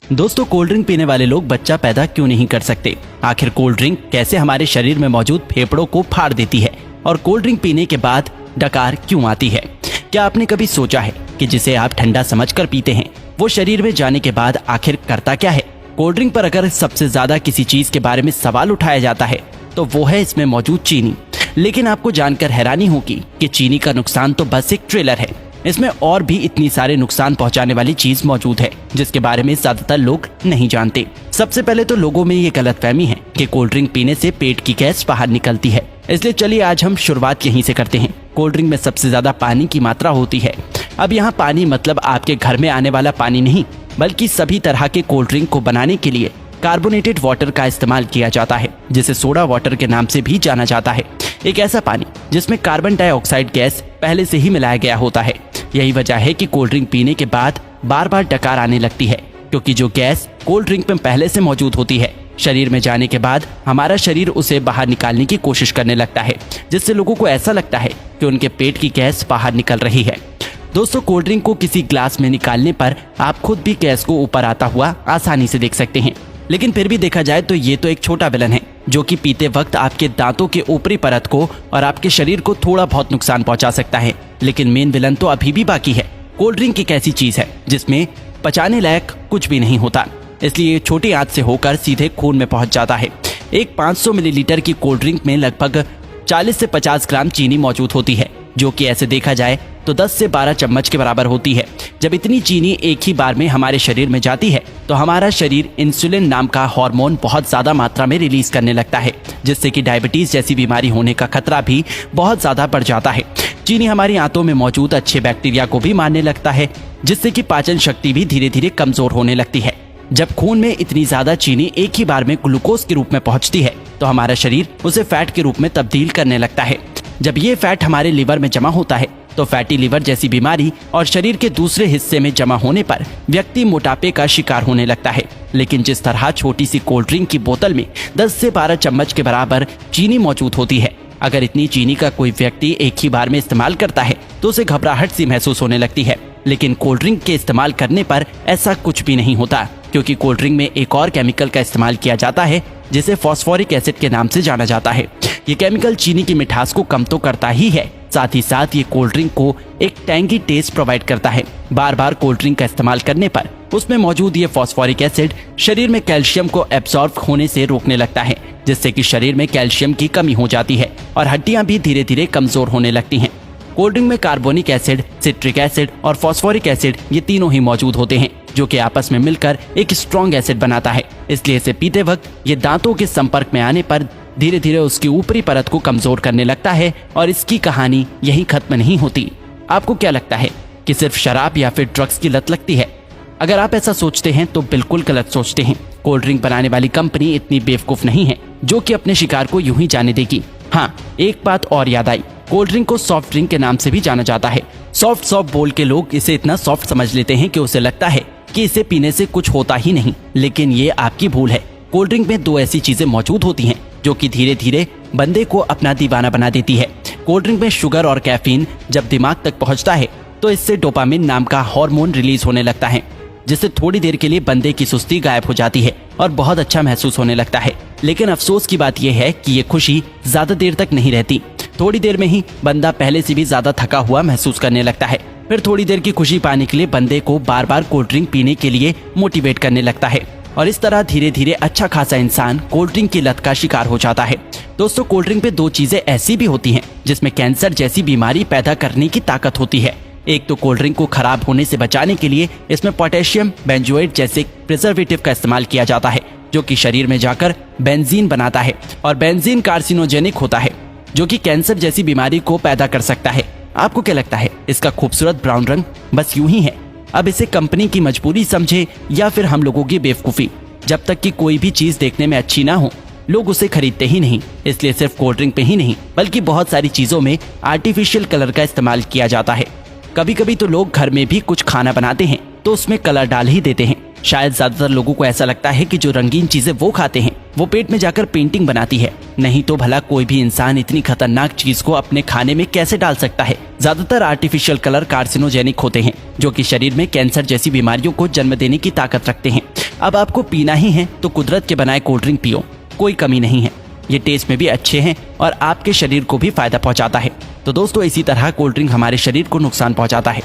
दोस्तों, cold drink पीने वाले लोग बच्चा पैदा क्यों नहीं कर सकते? आखिर कोल्ड ड्रिंक कैसे हमारे शरीर में मौजूद फेफड़ों को फाड़ देती है और कोल्ड ड्रिंक पीने के बाद डकार क्यों आती है? क्या आपने कभी सोचा है कि जिसे आप ठंडा समझकर पीते हैं वो शरीर में जाने के बाद आखिर करता क्या है? कोल्ड ड्रिंक पर अगर सबसे ज्यादा किसी चीज के बारे में सवाल उठाया जाता है तो वो है इसमें मौजूद चीनी। लेकिन आपको जानकर हैरानी होगी कि चीनी का नुकसान तो बस एक ट्रेलर है। इसमें और भी इतनी सारे नुकसान पहुंचाने वाली चीज मौजूद है जिसके बारे में ज्यादातर लोग नहीं जानते। सबसे पहले तो लोगों में ये गलतफहमी है कि कोल्ड ड्रिंक पीने से पेट की गैस बाहर निकलती है। इसलिए चलिए आज हम शुरुआत यहीं से करते हैं। कोल्ड ड्रिंक में सबसे ज्यादा पानी की मात्रा होती है। अब यहाँ पानी मतलब आपके घर में आने वाला पानी नहीं, बल्कि सभी तरह के कोल्ड ड्रिंक को बनाने के लिए कार्बोनेटेड वाटर का इस्तेमाल किया जाता है, जिसे सोडा वाटर के नाम से भी जाना जाता है। एक ऐसा पानी जिसमें कार्बन डाइऑक्साइड गैस पहले से ही मिलाया गया होता है। यही वजह है कि कोल्ड ड्रिंक पीने के बाद बार बार डकार आने लगती है, क्योंकि जो गैस कोल्ड ड्रिंक में पहले से मौजूद होती है शरीर में जाने के बाद हमारा शरीर उसे बाहर निकालने की कोशिश करने लगता है, जिससे लोगों को ऐसा लगता है कि उनके पेट की गैस बाहर निकल रही है। दोस्तों, कोल्ड ड्रिंक को किसी ग्लास में निकालने पर आप खुद भी गैस को ऊपर आता हुआ आसानी से देख सकते हैं। लेकिन फिर भी देखा जाए तो ये तो एक छोटा विलन है जो कि पीते वक्त आपके दांतों के ऊपरी परत को और आपके शरीर को थोड़ा बहुत नुकसान पहुंचा सकता है। लेकिन मेन विलन तो अभी भी बाकी है। कोल्ड ड्रिंक एक ऐसी चीज है जिसमें पचाने लायक कुछ भी नहीं होता, इसलिए ये छोटी आंच से होकर सीधे खून में पहुंच जाता है। एक 500 मिलीलीटर की कोल्ड ड्रिंक में लगभग 40 से 50 ग्राम चीनी मौजूद होती है, जो कि ऐसे देखा जाए तो 10 से 12 चम्मच के बराबर होती है। जब इतनी चीनी एक ही बार में हमारे शरीर में जाती है तो हमारा शरीर इंसुलिन नाम का हार्मोन बहुत ज्यादा मात्रा में रिलीज करने लगता है, जिससे कि डायबिटीज जैसी बीमारी होने का खतरा भी बहुत ज्यादा बढ़ जाता है। चीनी हमारी आंतों में मौजूद अच्छे बैक्टीरिया को भी मारने लगता है, जिससे कि पाचन शक्ति भी धीरे धीरे कमजोर होने लगती है। जब खून में इतनी ज्यादा चीनी एक ही बार में ग्लूकोज के रूप में पहुंचती है तो हमारा शरीर उसे फैट के रूप में तब्दील करने लगता है। जब ये फैट हमारे लिवर में जमा होता है तो फैटी लिवर जैसी बीमारी और शरीर के दूसरे हिस्से में जमा होने पर व्यक्ति मोटापे का शिकार होने लगता है। लेकिन जिस तरह छोटी सी कोल्ड ड्रिंक की बोतल में 10 से 12 चम्मच के बराबर चीनी मौजूद होती है, अगर इतनी चीनी का कोई व्यक्ति एक ही बार में इस्तेमाल करता है तो उसे घबराहट सी महसूस होने लगती है। लेकिन कोल्ड ड्रिंक के इस्तेमाल करने पर ऐसा कुछ भी नहीं होता, क्योंकि कोल्ड ड्रिंक में एक और केमिकल का इस्तेमाल किया जाता है जिसे फॉस्फोरिक एसिड के नाम से जाना जाता है। ये केमिकल चीनी की मिठास को कम तो करता ही है, साथ ही साथ ये कोल्ड ड्रिंक को एक टैंगी टेस्ट प्रोवाइड करता है। बार बार कोल्ड ड्रिंक का इस्तेमाल करने पर उसमें मौजूद ये फॉस्फोरिक एसिड शरीर में कैल्शियम को एब्सॉर्ब होने से रोकने लगता है, जिससे कि शरीर में कैल्शियम की कमी हो जाती है और हड्डियां भी धीरे धीरे कमजोर होने लगती हैं। कोल्ड ड्रिंक में कार्बोनिक एसिड, सिट्रिक एसिड और फॉस्फोरिक एसिड ये तीनों ही मौजूद होते हैं, जो कि आपस में मिलकर एक स्ट्रॉन्ग एसिड बनाता है। इसलिए इसे पीते वक्त ये दांतों के संपर्क में आने पर धीरे धीरे उसकी ऊपरी परत को कमजोर करने लगता है और इसकी कहानी यहीं खत्म नहीं होती। आपको क्या लगता है कि सिर्फ शराब या फिर ड्रग्स की लत लगती है? अगर आप ऐसा सोचते हैं तो बिल्कुल गलत सोचते हैं। कोल्ड ड्रिंक बनाने वाली कंपनी इतनी बेवकूफ नहीं है जो कि अपने शिकार को यूं ही जाने देगी। हाँ, एक बात और याद आई, कोल्ड ड्रिंक को सॉफ्ट ड्रिंक के नाम से भी जाना जाता है। सॉफ्ट बोल के लोग इसे इतना सॉफ्ट समझ लेते हैं कि उसे लगता है कि इसे पीने से कुछ होता ही नहीं, लेकिन ये आपकी भूल है। कोल्ड ड्रिंक में दो ऐसी चीजें मौजूद होती हैं जो कि धीरे धीरे बंदे को अपना दीवाना बना देती है। कोल्ड ड्रिंक में शुगर और कैफीन जब दिमाग तक पहुंचता है तो इससे डोपामिन नाम का हार्मोन रिलीज होने लगता है, जिससे थोड़ी देर के लिए बंदे की सुस्ती गायब हो जाती है और बहुत अच्छा महसूस होने लगता है। लेकिन अफसोस की बात यह है कि ये खुशी ज्यादा देर तक नहीं रहती। थोड़ी देर में ही बंदा पहले से भी ज्यादा थका हुआ महसूस करने लगता है। फिर थोड़ी देर की खुशी पाने के लिए बंदे को बार बार कोल्ड ड्रिंक पीने के लिए मोटिवेट करने लगता है और इस तरह धीरे धीरे अच्छा खासा इंसान कोल्ड ड्रिंक की लत का शिकार हो जाता है। दोस्तों, कोल्ड ड्रिंक पे दो चीजें ऐसी भी होती हैं जिसमें कैंसर जैसी बीमारी पैदा करने की ताकत होती है। एक तो कोल्ड ड्रिंक को खराब होने से बचाने के लिए इसमें पोटेशियम बेंजोएट जैसे प्रिजर्वेटिव का इस्तेमाल किया जाता है, जो कि शरीर में जाकर बेंजीन बनाता है और बेंजीन कार्सिनोजेनिक होता है, जो कि कैंसर जैसी बीमारी को पैदा कर सकता है। आपको क्या लगता है इसका खूबसूरत ब्राउन रंग बस यूं ही है? अब इसे कंपनी की मजबूरी समझे या फिर हम लोगों की बेवकूफी, जब तक कि कोई भी चीज देखने में अच्छी ना हो लोग उसे खरीदते ही नहीं। इसलिए सिर्फ कोल्ड ड्रिंक पे ही नहीं बल्कि बहुत सारी चीजों में आर्टिफिशियल कलर का इस्तेमाल किया जाता है। कभी कभी तो लोग घर में भी कुछ खाना बनाते हैं तो उसमें कलर डाल ही देते हैं। शायद ज्यादातर लोगों को ऐसा लगता है कि जो रंगीन चीजें वो खाते हैं वो पेट में जाकर पेंटिंग बनाती है। नहीं तो भला कोई भी इंसान इतनी खतरनाक चीज को अपने खाने में कैसे डाल सकता है। ज्यादातर आर्टिफिशियल कलर कार्सिनोजेनिक होते हैं जो कि शरीर में कैंसर जैसी बीमारियों को जन्म देने की ताकत रखते हैं। अब आपको पीना ही है तो कुदरत के बनाए कोल्ड ड्रिंक पियो, कोई कमी नहीं है। ये टेस्ट में भी अच्छे हैं और आपके शरीर को भी फायदा पहुंचाता है। तो दोस्तों, इसी तरह कोल्ड ड्रिंक हमारे शरीर को नुकसान पहुंचाता है।